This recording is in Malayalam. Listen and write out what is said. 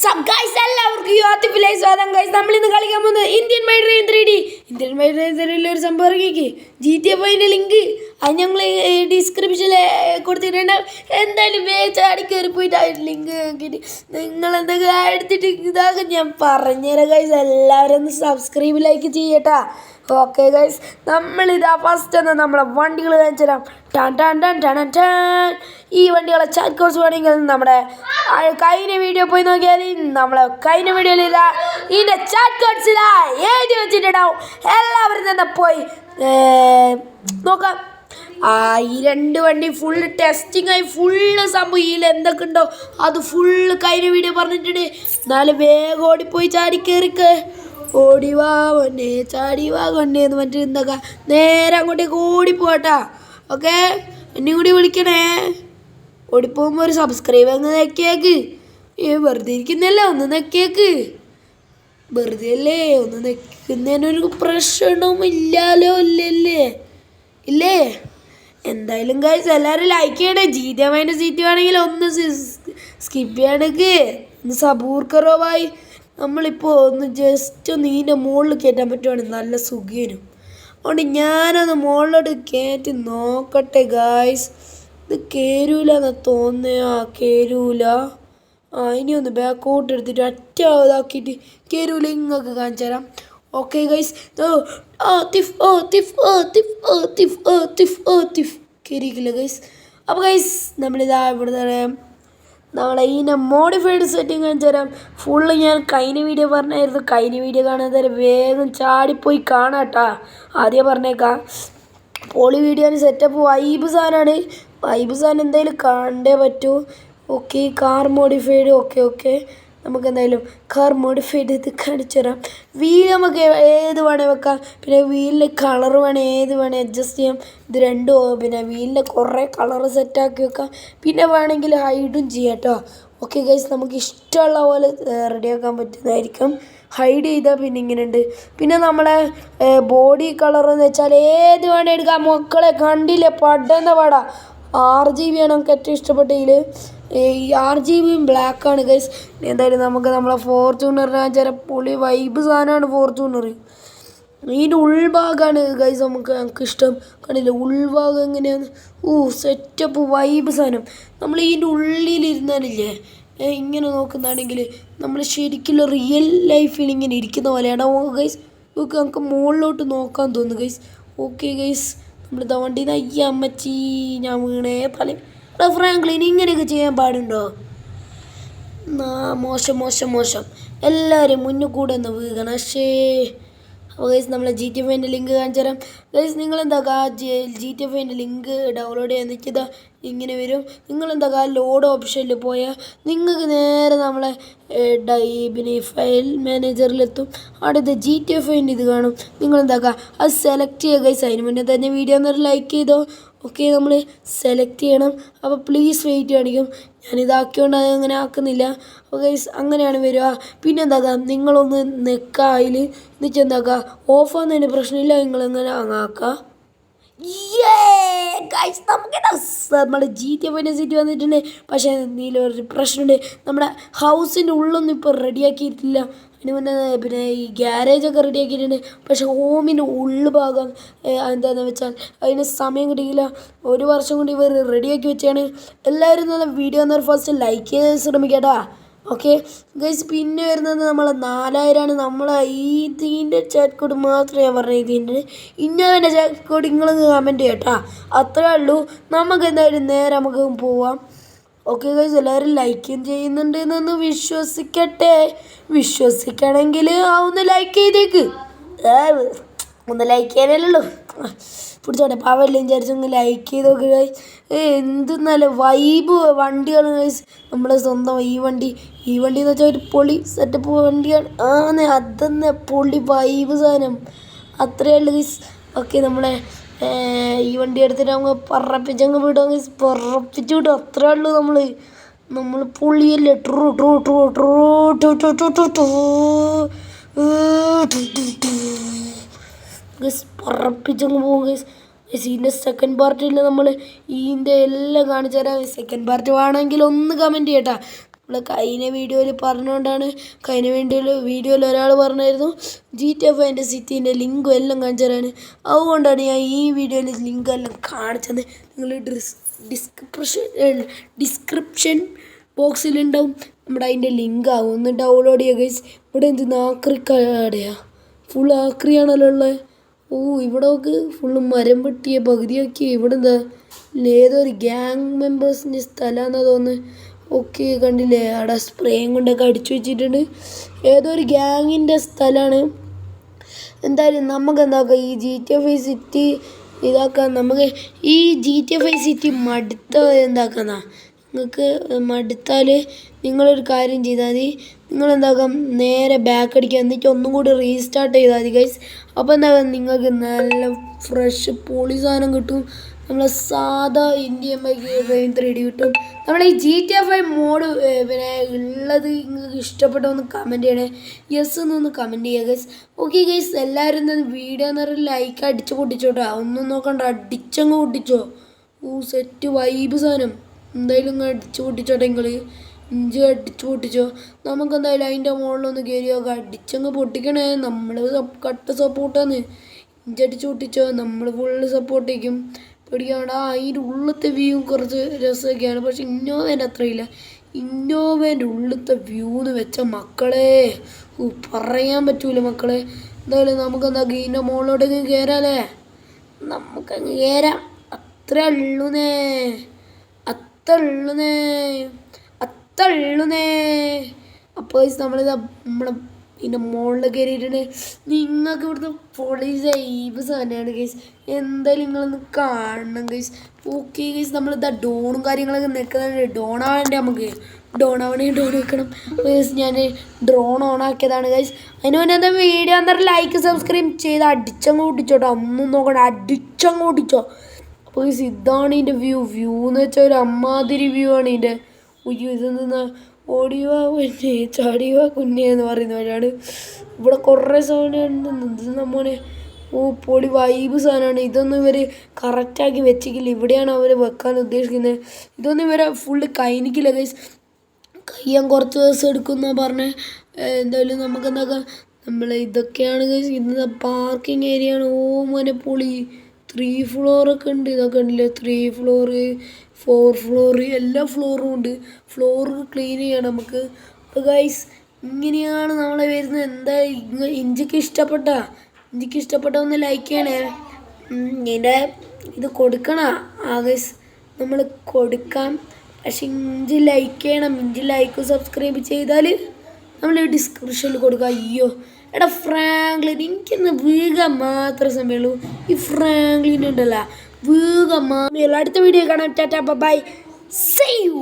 എല്ലാവർക്കും യൂത്തിഫിലേക്ക് സ്വാഗതം. ഗൈസ്, നമ്മളിന്ന് കളിക്കാൻ പോകുന്നത് Indian might rain 3D. Indian might rain 3D ഒരു സംഭവം ഇറങ്ങിക്ക് GTA 5 ലിങ്ക് അത് ഞങ്ങൾ ഡിസ്ക്രിപ്ഷനിൽ കൊടുത്തിട്ടുണ്ട്. എന്തായാലും വേച്ചാടി കയറി പോയിട്ട് ആ ലിങ്ക് നോക്കിയിട്ട് നിങ്ങൾ എന്തൊക്കെ എടുത്തിട്ട് ഇതാകെ ഞാൻ പറഞ്ഞുതരാം. ഗൈസ്, എല്ലാവരും ഒന്ന് സബ്സ്ക്രൈബ് ലൈക്ക് ചെയ്യട്ടാ. ഓക്കെ ഗൈസ്, നമ്മളിതാ ഫസ്റ്റ് ഒന്ന് നമ്മളെ വണ്ടികൾ കാണിച്ചു തരാം. ഈ വണ്ടികളെ ചാറ്റ് കോഴ്സ് വേണമെങ്കിൽ നമ്മുടെ കഴിഞ്ഞ വീഡിയോ പോയി നോക്കിയാൽ നമ്മളെ കഴിഞ്ഞ വീഡിയോയിൽ ഇതിൻ്റെ ചാറ്റ് കോഴ്സിൽ എഴുതി വെച്ചിട്ടുണ്ടാവും. എല്ലാവരും തന്നെ പോയി നോക്കാം. ഈ രണ്ട് വണ്ടി ഫുള്ള് ടെസ്റ്റിംഗ് ആയി ഫുള്ള് സംഭവം ഇതിൽ എന്തൊക്കെ ഉണ്ടോ അത് ഫുള്ള് കഴിഞ്ഞ വീഡിയോ പറഞ്ഞിട്ടുണ്ട്. എന്നാലും വേഗം ഓടിപ്പോയി ചാടി കയറിക്ക്. ഓടിവാ കൊണ്ടേ ചാടിവാ കൊണ്ടേ എന്ന് പറഞ്ഞിട്ട് എന്തൊക്കെ നേരെ അങ്ങോട്ടേക്ക് ഓടിപ്പോട്ടാ. ഓക്കെ, എന്നെയും കൂടി വിളിക്കണേ. ഓടിപ്പോകുമ്പോൾ ഒരു സബ്സ്ക്രൈബ് അങ്ങ് നെക്കിയേക്ക്. വെറുതെ ഇരിക്കുന്നല്ലേ, ഒന്ന് നെക്കിയേക്ക്. വെറുതെ അല്ലേ, ഒന്ന് നെക്കുന്നതിനൊരു പ്രശ്നവും ഇല്ലല്ലോ. ഇല്ലേ? എന്തായാലും ഗൈസ് എല്ലാവരും ലൈക്ക് ചെയ്യണേ. GTA 5 സീറ്റ് വേണമെങ്കിൽ ഒന്ന് സ്കിപ്പ് ചെയ്യണക്ക്. ഒന്ന് സബൂർ കറോ ഭായി. നമ്മളിപ്പോൾ ഒന്ന് ജസ്റ്റ് ഒന്ന് ഇതിൻ്റെ മുകളിൽ കയറ്റാൻ പറ്റുവാണെങ്കിൽ നല്ല സുഖേനും. അതുകൊണ്ട് ഞാനൊന്ന് മുകളിലോട്ട് കയറ്റി നോക്കട്ടെ ഗായ്സ്. ഇത് കയറൂലെന്ന് തോന്നുക. കയറൂല. ഇനി ഒന്ന് ബാക്കോട്ട് എടുത്തിട്ട് ഒറ്റ ഇതാക്കിയിട്ട് കയറൂല ഇങ്ങൊക്കെ കാണിച്ചു തരാം. ഓക്കെ ഗൈസ്, കയറിയില്ല ഗൈസ്. അപ്പോൾ ഗൈസ് നമ്മളിതാ ഇവിടെ നമ്മളെ ഇതിനെ മോഡിഫൈഡ് സെറ്റിംഗ് കാണിച്ചു തരാം. ഫുള്ള് ഞാൻ കഴിഞ്ഞ വീഡിയോ പറഞ്ഞായിരുന്നു. കഴിഞ്ഞ വീഡിയോ കാണാതെ വേഗം ചാടിപ്പോയി കാണാട്ടാ. ആദ്യം പറഞ്ഞേക്കാം, പോളി വീഡിയോ സെറ്റപ്പ് വൈബ് സാധനമാണ്. വൈബ് സാധനം എന്തായാലും കാണണ്ടേ പറ്റൂ. Okay, car modified. ഓക്കെ നമുക്ക് എന്തായാലും കാർ മോഡിഫൈഡ് ഇത് കാണിച്ചു തരാം. വീൽ നമുക്ക് ഏത് വേണേൽ വെക്കാം. പിന്നെ വീലിൻ്റെ കളർ വേണേൽ ഏത് വേണേൽ അഡ്ജസ്റ്റ് ചെയ്യാം. ഇത് രണ്ടും പിന്നെ വീലിൻ്റെ കുറേ കളർ സെറ്റാക്കി വെക്കാം. പിന്നെ വേണമെങ്കിൽ ഹൈഡും ചെയ്യാം കേട്ടോ. ഓക്കെ ഗൈസ്, നമുക്ക് ഇഷ്ടമുള്ള പോലെ റെഡിയാക്കാൻ പറ്റുന്നതായിരിക്കും. ഹൈഡ് ചെയ്താൽ പിന്നെ ഇങ്ങനെ ഉണ്ട്. പിന്നെ നമ്മളെ ബോഡി കളർ എന്ന് വെച്ചാൽ ഏത് വേണേൽ എടുക്കാം. മക്കളെ കണ്ടില്ലേ, പടന്ന പാടാ. RGB ആണ് നമുക്ക് ഏറ്റവും ഇഷ്ടപ്പെട്ടതിൽ. ഈ RGBയും ബ്ലാക്കാണ് ഗൈസ്. എന്തായാലും നമുക്ക് നമ്മളെ ഫോർച്യൂണറിന് ചില പൊളി വൈബ് സാധനമാണ് ഫോർച്യൂണർ. ഇതിൻ്റെ ഉൾഭാഗമാണ് ഗൈസ് ഞങ്ങൾക്ക് ഇഷ്ടം. കണ്ടില്ലേ ഉൾഭാഗം എങ്ങനെയാണ്? സെറ്റപ്പ് വൈബ് സാധനം. നമ്മൾ ഇതിൻ്റെ ഉള്ളിലിരുന്നാലില്ലേ ഇങ്ങനെ നോക്കുന്നതാണെങ്കിൽ നമ്മൾ ശരിക്കും റിയൽ ലൈഫിൽ ഇങ്ങനെ ഇരിക്കുന്ന പോലെയാണ് ഗൈസ്. നമുക്ക് മുകളിലോട്ട് നോക്കാൻ തോന്നുന്നു ഗൈസ്. ഓക്കെ ഗൈസ്, നമ്മളിതാ വണ്ടി അയ്യമ്മച്ചി ഞാൻ വീണേ പല ഫ്രാങ്ക്ലിൻ ഇങ്ങനെയൊക്കെ ചെയ്യാൻ പാടുണ്ടോ? മോശം. എല്ലാവരും മുന്നിൽ കൂടെ ഒന്ന് വീകണം. അപ്പോൾ ഗൈസ് നമ്മളെ GTA 5 ലിങ്ക് കാണിച്ചു തരാം. ഗൈസ് നിങ്ങളെന്താക്കുക GTA 5 ലിങ്ക് ഡൗൺലോഡ് ചെയ്യാൻ നിൽക്കുക. ഇങ്ങനെ വരും. നിങ്ങളെന്താക്കുക ലോഡ് ഓപ്ഷനിൽ പോയാൽ നിങ്ങൾക്ക് നേരെ നമ്മളെ പിന്നെ ഫയൽ മാനേജറിലെത്തും. അവിടെ ഇത് GTA 5 ഇത് കാണും. നിങ്ങളെന്താക്കുക അത് സെലക്ട് ചെയ്യുക ഗൈസ്. അതിന് മുന്നേ തന്നെ വീഡിയോ ഒന്ന് ലൈക്ക് ചെയ്തോ. ഓക്കെ, നമ്മൾ സെലക്ട് ചെയ്യണം. അപ്പോൾ പ്ലീസ് വെയിറ്റ് കാണിക്കും. ഞാനിതാക്കിയോണ്ട് അത് അങ്ങനെ ആക്കുന്നില്ല. അപ്പോൾ ഗൈസ് അങ്ങനെയാണ് വരിക. പിന്നെ എന്താക്കുക നിങ്ങളൊന്ന് നെക്കുക. അതിൽ എന്നിട്ട് എന്താക്കുക ഓഫ് ആകുന്നതിന് പ്രശ്നമില്ല. നിങ്ങളെങ്ങനെ ആക്കുക. ഗൈസ് നമുക്ക് നമ്മുടെ GTA 5 സീറ്റ് വന്നിട്ടുണ്ട്. പക്ഷേ ഇതിലൊരു പ്രശ്നമുണ്ട്. നമ്മുടെ ഹൗസിൻ്റെ ഉള്ളൊന്നും ഇപ്പോൾ റെഡിയാക്കിയിട്ടില്ല. അതിന് മുന്നേ പിന്നെ ഈ ഗ്യാരേജൊക്കെ റെഡിയാക്കിയിട്ടുണ്ട്. പക്ഷേ ഹോമിൻ്റെ ഉൾഭാഗം എന്താണെന്ന് വെച്ചാൽ അതിന് സമയം കിട്ടിയില്ല. ഒരു വർഷം കൊണ്ട് ഇവർ റെഡിയാക്കി വെച്ചാണ്. എല്ലാവരും നല്ല വീഡിയോ എന്നാൽ ഫസ്റ്റ് ലൈക്ക് ചെയ്ത് ശ്രമിക്കട്ടോ. ഓക്കെ ഗൈസ്, പിന്നെ വരുന്നത് നമ്മളെ 4000ആണ്. നമ്മളെ ഇതിൻ്റെ ചാറ്റ് കോഡ് മാത്രമേ ഞാൻ പറഞ്ഞ ഇതിൻ്റെ ഇന്നവൻ്റെ ചാറ്റ് കോഡ് നിങ്ങൾ കമൻറ്റ് ചെയ്യട്ടാ. അത്രേ ഉള്ളൂ. നമുക്ക് എന്തായാലും നേരെ നമുക്ക് പോവാം. ഓക്കെ ഗൈസ്, എല്ലാവരും ലൈക്കും ചെയ്യുന്നുണ്ട് എന്നൊന്ന് വിശ്വസിക്കണമെങ്കിൽ ഒന്ന് ലൈക്ക് ചെയ്തേക്ക്. ഒന്ന് ലൈക്ക് ചെയ്യാനല്ലോ പിടിച്ചോട്ടെ പാവല്ലേ വിചാരിച്ചൊന്ന് ലൈക്ക് ചെയ്ത് നോക്ക് ഗൈസ്. എന്ത് നല്ല വൈബ് വണ്ടിയാണ് ഗൈസ്. നമ്മുടെ സ്വന്തം ഈ വണ്ടി എന്ന് വെച്ചാൽ ഒരു പൊളി സെറ്റപ്പ് വണ്ടിയാണ്. അതെന്നെ പൊളി വൈബ് സാധനം. അത്രയേ ഉള്ളൂ ഗൈസ്. ഓക്കെ, നമ്മളെ ഈ വണ്ടി എടുത്തിട്ട് നമുക്ക് പറപ്പിച്ചങ്ങ് വിടും ഗൈസ്. പറപ്പിച്ച് വിടും. അത്രേ ഉള്ളൂ. നമ്മൾ പൊളിയല്ലേ. ഗൈസ് പറപ്പിച്ചങ്ങ് പോകും ഗൈസ്. ഇതിൻ്റെ സെക്കൻഡ് പാർട്ടിൽ നമ്മൾ ഇതിൻ്റെ എല്ലാം കാണിച്ചു തരാം. സെക്കൻഡ് പാർട്ട് വേണമെങ്കിൽ ഒന്ന് കമൻറ്റ് ചെയ്യട്ടാ. നമ്മൾ കഴിഞ്ഞ വീഡിയോയിൽ പറഞ്ഞുകൊണ്ടാണ് കഴിഞ്ഞ വീഡിയോയിൽ ഒരാൾ പറഞ്ഞായിരുന്നു GTA 5 സിറ്റീൻ്റെ ലിങ്കും എല്ലാം കാണിച്ചു തരാൻ. അതുകൊണ്ടാണ് ഞാൻ ഈ വീഡിയോയിൽ ലിങ്ക് എല്ലാം കാണിച്ചത്. നിങ്ങൾ ഡിസ്ക്രിപ്ഷൻ ബോക്സിലുണ്ടാവും, നമ്മുടെ അതിൻ്റെ ലിങ്ക് ആവും. ഒന്ന് ഡൗൺലോഡ് ചെയ്യുക ഗൈസ്. ഇവിടെ എന്ത് ആക്രിക്കടയാ, ഫുൾ ആക്രിയാണല്ലോ ഉള്ളത്. ഇവിടെ നോക്ക്, ഫുള്ള് മരം വെട്ടിയ പകുതിയാക്കി. ഇവിടെ എന്താ ഏതൊരു ഗ്യാങ് മെമ്പേഴ്സിൻ്റെ സ്ഥലമാണെന്നാ തോന്നുന്നത്. ഓക്കെ, കണ്ടില്ലേ അവിടെ സ്പ്രേയും കൊണ്ടൊക്കെ അടിച്ചു വെച്ചിട്ടുണ്ട്. ഏതോ ഒരു ഗ്യാങ്ങിൻ്റെ സ്ഥലമാണ്. എന്തായാലും നമുക്ക് എന്താക്കാം, ഈ GTA 5 സിറ്റി ഇതാക്കാം. നമുക്ക് ഈ GTA 5 സിറ്റി മടുത്ത എന്താക്കാന്നാ, നിങ്ങൾക്ക് മടുത്താൽ നിങ്ങളൊരു കാര്യം ചെയ്താൽ മതി. നിങ്ങളെന്താക്കാം, നേരെ ബാക്ക് അടിക്കുക, എന്നിട്ട് ഒന്നും കൂടി റീസ്റ്റാർട്ട് ചെയ്താൽ മതി ഗൈസ്. അപ്പോൾ എന്താക്കാം, നിങ്ങൾക്ക് നല്ല ഫ്രഷ് പൊളി സാധനം കിട്ടും. നമ്മളെ സാധാ ഇന്ത്യൻ ബൈക്ക് 3D കിട്ടും. നമ്മളെ ഈ GTA 5 മോഡ് പിന്നെ ഉള്ളത് നിങ്ങൾക്ക് ഇഷ്ടപ്പെട്ടൊന്ന് കമൻറ്റ് ചെയ്യണേ. യെസ് എന്നൊന്ന് കമൻറ്റ് ചെയ്യുക ഗൈസ്. ഓക്കെ ഗൈസ്, എല്ലാവരും എന്താ വീഡിയോ എന്ന് പറഞ്ഞാൽ ലൈക്ക് അടിച്ച് പൊട്ടിച്ചോട്ടോ. ഒന്നും നോക്കണ്ട, അടിച്ചങ്ങ് പൊട്ടിച്ചോ. സെറ്റ് വൈബ് സാധനം. എന്തായാലും ഇങ്ങ് അടിച്ച് പൊട്ടിച്ചോട്ടെ. നിങ്ങൾ ഇഞ്ചി അടിച്ച് പൊട്ടിച്ചോ. നമുക്കെന്തായാലും അതിൻ്റെ മുകളിലൊന്ന് കയറി നോക്കാം. അടിച്ചങ്ങ് പൊട്ടിക്കണേ. നമ്മൾ കട്ട സപ്പോർട്ടാണ്. ഇഞ്ചി അടിച്ച് പൊട്ടിച്ചോ, നമ്മൾ ഫുള്ള് സപ്പോർട്ട് ചെയ്യും. പേടിക്കാണ്ട. അതിൻ്റെ ഉള്ളിലത്തെ വ്യൂ കുറച്ച് രസമൊക്കെയാണ്, പക്ഷെ ഇന്നോവേൻ്റെ അത്രയില്ല. ഇന്നോവേൻ്റെ ഉള്ളിലത്തെ വ്യൂ എന്ന് വെച്ച മക്കളെ പറയാൻ പറ്റൂല മക്കളെ. എന്തായാലും നമുക്കെന്താ ഇതിൻ്റെ മുകളിലോട്ടേക്ക് കയറാല്ലേ. നമുക്കങ്ങ് കയറാം. അത്രേ ഉള്ളൂന്നേ, അത്തള്ളുന്നേ. അപ്പോൾ നമ്മളിതാ നമ്മളെ ഇതിൻ്റെ മുകളിൽ കയറിയിട്ടുണ്ട്. നിങ്ങൾക്ക് ഇവിടുത്തെ പൊളി ജൈബ് സാധനമാണ് ഗൈസ്. എന്തായാലും നിങ്ങളൊന്ന് കാണണം ഗൈസ്. ഓക്കെ ഗൈസ്, നമ്മളിതാ ഡോണും കാര്യങ്ങളൊക്കെ നിൽക്കുന്നുണ്ട്. ഡോൺ ആവണേ ഡോൺ വെക്കണം ഗൈസ്. ഞാൻ ഡ്രോൺ ഓൺ ആക്കിയതാണ് ഗൈസ്. അതിന് മുന്നേ എന്താ വീഡിയോ എന്താ ലൈക്ക് സബ്സ്ക്രൈബ് ചെയ്ത് അടിച്ചങ്ങ് ഓടിച്ചോട്ടോ. ഒന്നും നോക്കണ്ട, അടിച്ചങ്ങ് ഓടിച്ചോ. അപ്പോൾ ഗൈസ് ഇതാണ് ഇതിൻ്റെ വ്യൂ എന്ന് വെച്ചാൽ ഒരു അമ്മാതിരി വ്യൂ ആണ് ഇതിൻ്റെ. ഇതെന്താ ഓടിയുവാ കുഞ്ഞേ ചാടിയുവാ കുഞ്ഞേ എന്ന് പറയുന്നവരാണ്. ഇവിടെ കുറേ സാധനം മോനെ. പൊളി വൈബ് സാധനമാണ്. ഇതൊന്നും ഇവർ കറക്റ്റാക്കി വെച്ചിട്ടില്ല. ഇവിടെയാണ് അവർ വെക്കാൻ ഉദ്ദേശിക്കുന്നത്. ഇതൊന്നും ഇവരെ ഫുള്ള് കഴിഞ്ഞിക്കില്ല ഗൈസ്. കഴിയാൻ കുറച്ച് ദിവസം എടുക്കുമെന്നാണ് പറഞ്ഞത്. എന്തായാലും നമുക്ക് എന്താക്കാം, നമ്മൾ ഇതൊക്കെയാണ് ഗൈസ്. ഇന്ന് പാർക്കിംഗ് ഏരിയ ആണ്. മോനെ പൊളി 3 ഫ്ലോറൊക്കെ ഉണ്ട്. ഇതൊക്കെ ഉണ്ടല്ലേ 3 ഫ്ലോറ് 4 ഫ്ലോറ് എല്ലാ ഫ്ലോറും ഉണ്ട്. ഫ്ലോറ് ക്ലീൻ ചെയ്യണം നമുക്ക്. അപ്പോൾ ഗൈസ് ഇങ്ങനെയാണ് നമ്മളെ വരുന്നത്. എന്താ ഇഞ്ചിക്ക് ഇഷ്ടപ്പെട്ട ഒന്ന് ലൈക്ക് ചെയ്യണേ. ഇതിൻ്റെ ഇത് കൊടുക്കണ ഗൈസ്, നമ്മൾ കൊടുക്കാം. പക്ഷെ ഇഞ്ചി ലൈക്ക് ചെയ്യണം. ഇഞ്ചി ലൈക്ക് സബ്സ്ക്രൈബ് ചെയ്താൽ നമ്മൾ ഡിസ്ക്രിപ്ഷനിൽ കൊടുക്കാം. അയ്യോ എടാ ഫ്രാങ്ക്ലിൻ, എനിക്കൊന്ന് വീകാൻ മാത്രമേ സമയമുള്ളൂ. ഈ ഫ്രാങ്ക്ലിൻ ഉണ്ടല്ലോ വീകാൻ മാത്രമേ. അടുത്ത വീഡിയോ കാണാം. Tata bye, see U.